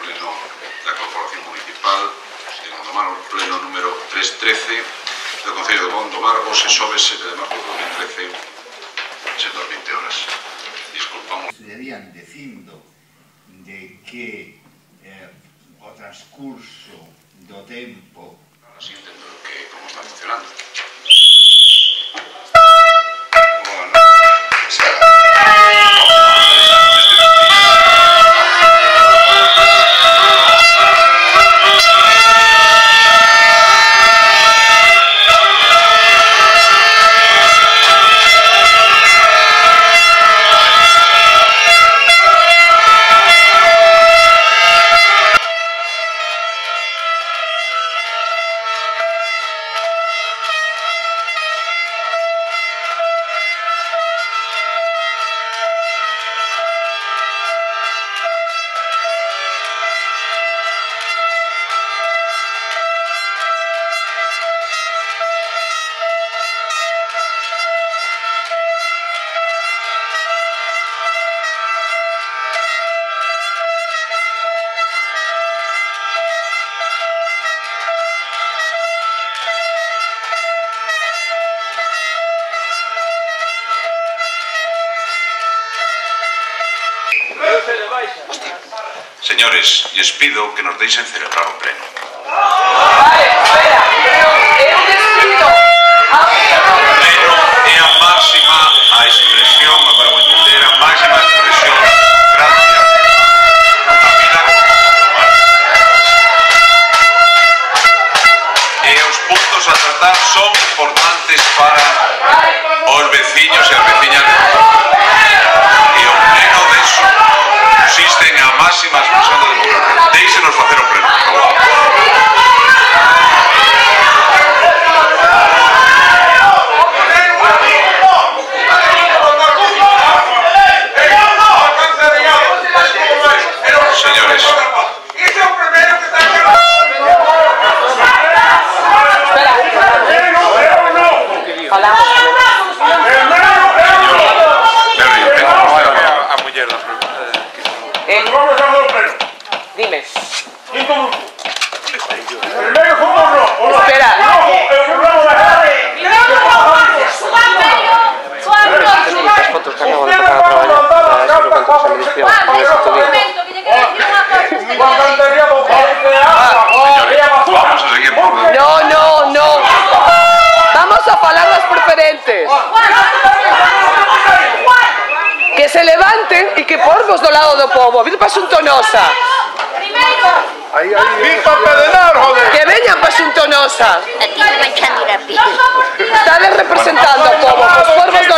Pleno da Corporación Municipal de Gondomar, pleno número 313 do Concello de Gondomar, o SESOBE 7 de marzo de 2013, sendo as 20 horas. Disculpamos. Estarían dicindo de que o transcurso do tempo Así entendo que como está funcionando. Señores, lles pido que nos deixen celebrar o pleno. Vale, espera, pero eu decido. O pleno é a máxima a expresión, para vos entender, a máxima expresión gracia nunha vida como Gondomar. E os puntos a tratar son importantes para os veciños e as veciñas de Gondomar. E o pleno deso consiste en a máxima expresión da democracia. Deixenos facer o pleno, por favor. Señores. Dime. Espera. As fotos que acabo de sacar a traballar para eso lo que se Vamos a seguir por dentro. No. Vamos a falar das preferentes. Que se levanten e que porvos do lado do povo. Vir para Xuntonosa. Que veñan para Xuntonosa. Aquí se van echando la piel. Estades representando ao povo, os porvos do